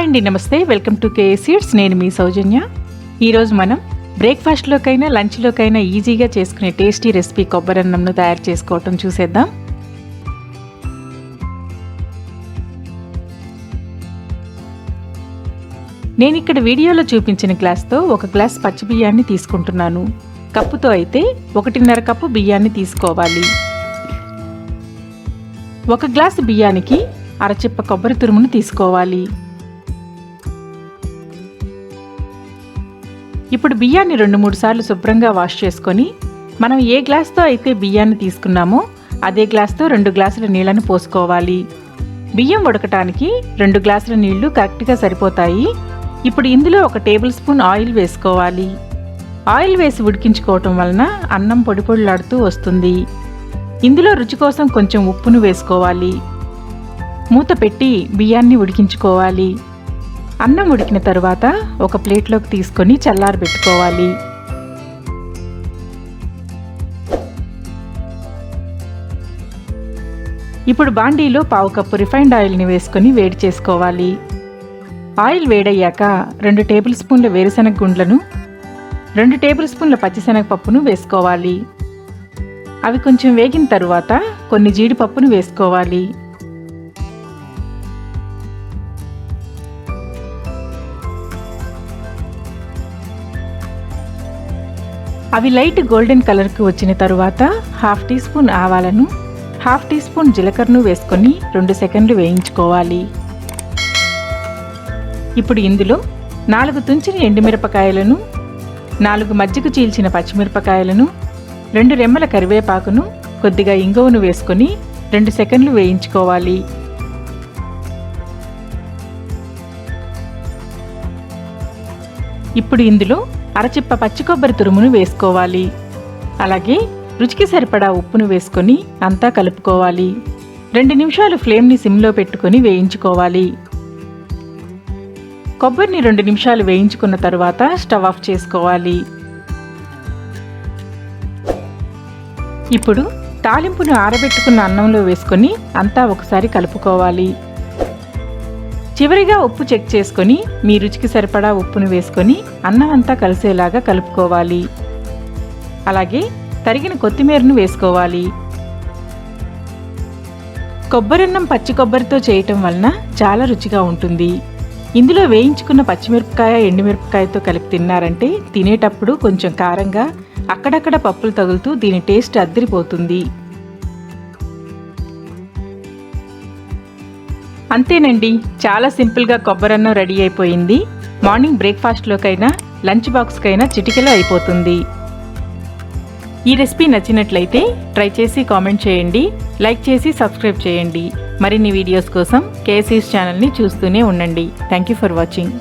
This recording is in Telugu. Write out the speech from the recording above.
అండి, నమస్తే. Welcome to KA seeds. నేను మీ సౌజన్య. ఈరోజు మనం బ్రేక్ఫాస్ట్లోకైనా లంచ్లోకైనా ఈజీగా చేసుకునే టేస్టీ రెసిపీ కొబ్బరన్నంను తయారు చేసుకోవటం చూసేద్దాం. నేను ఇక్కడ వీడియోలో చూపించిన గ్లాస్తో 1 గ్లాస్ పచ్చి బియ్యాన్ని తీసుకుంటున్నాను. కప్పుతో అయితే 1.5 కప్పు బియ్యాన్ని తీసుకోవాలి. 1 గ్లాసు బియ్యానికి అరచిప్ప కొబ్బరి తురుమును తీసుకోవాలి. ఇప్పుడు బియ్యాన్ని 2-3 సార్లు శుభ్రంగా వాష్ చేసుకొని మనం ఏ గ్లాస్తో అయితే బియ్యాన్ని తీసుకున్నామో అదే గ్లాస్తో 2 గ్లాసుల నీళ్లను పోసుకోవాలి. బియ్యం ఉడకటానికి 2 గ్లాసుల నీళ్లు కరెక్ట్గా సరిపోతాయి. ఇప్పుడు ఇందులో 1 టేబుల్ స్పూన్ ఆయిల్ వేసుకోవాలి. ఆయిల్ వేసి ఉడికించుకోవటం వలన అన్నం పొడి పొడిలాడుతూ వస్తుంది. ఇందులో రుచి కోసం కొంచెం ఉప్పును వేసుకోవాలి. మూత పెట్టి బియ్యాన్ని ఉడికించుకోవాలి. అన్నం ఉడికిన తరువాత ఒక ప్లేట్లోకి తీసుకొని చల్లారబెట్టుకోవాలి. ఇప్పుడు బాండీలో 1/2 కప్పు రిఫైన్డ్ ఆయిల్ని వేసుకొని వేడి చేసుకోవాలి. ఆయిల్ వేడయ్యాక 2 టేబుల్ స్పూన్ల వేరుశనగ గుండ్లను 2 టేబుల్ స్పూన్ల పచ్చిశనగపప్పును వేసుకోవాలి. అవి కొంచెం వేగిన తరువాత కొన్ని జీడిపప్పును వేసుకోవాలి. అవి లైట్ గోల్డెన్ కలర్కి వచ్చిన తరువాత 1/2 టీ స్పూన్ ఆవాలను 1/2 టీ స్పూన్ జీలకర్రను వేసుకొని 2 సెకండ్లు వేయించుకోవాలి. ఇప్పుడు ఇందులో 4 తుంచిన ఎండుమిరపకాయలను 4 మజ్జిగ చీల్చిన పచ్చిమిరపకాయలను 2 రెమ్మల కరివేపాకును కొద్దిగా ఇంగువను వేసుకొని 2 సెకండ్లు వేయించుకోవాలి. ఇప్పుడు ఇందులో అరచిప్ప పచ్చి కొబ్బరి తురుమును వేసుకోవాలి. అలాగే రుచికి సరిపడా ఉప్పును వేసుకొని అంతా కలుపుకోవాలి. 2 నిమిషాలు ఫ్లేమ్ని సిమ్లో పెట్టుకొని వేయించుకోవాలి. కొబ్బరిని 2 నిమిషాలు వేయించుకున్న తరువాత స్టవ్ ఆఫ్ చేసుకోవాలి. ఇప్పుడు తాలింపును ఆరబెట్టుకున్న అన్నంలో వేసుకొని అంతా ఒకసారి కలుపుకోవాలి. చివరిగా ఉప్పు చెక్ చేసుకొని మీ రుచికి సరిపడా ఉప్పును వేసుకొని అన్నం అంతా కలిసేలాగా కలుపుకోవాలి. అలాగే తరిగిన కొత్తిమీరను వేసుకోవాలి. కొబ్బరన్నం పచ్చి కొబ్బరితో చేయటం వలన చాలా రుచిగా ఉంటుంది. ఇందులో వేయించుకున్న పచ్చిమిరపకాయ ఎండుమిరపకాయతో కలిపి తిన్నారంటే తినేటప్పుడు కొంచెం కారంగా అక్కడక్కడ పప్పులు తగులుతూ దీని టేస్ట్ అద్దిరిపోతుంది. అంతేనండి, చాలా సింపుల్గా కొబ్బరన్నం రెడీ అయిపోయింది. మార్నింగ్ బ్రేక్ఫాస్ట్లోకైనా లంచ్ బాక్స్కైనా చిటికెలో అయిపోతుంది. ఈ రెసిపీ నచ్చినట్లయితే ట్రై చేసి కామెంట్ చేయండి, లైక్ చేసి సబ్స్క్రైబ్ చేయండి. మరిన్ని వీడియోస్ కోసం కేఏ సీడ్స్ ఛానల్ని చూస్తూనే ఉండండి. Thank you for watching.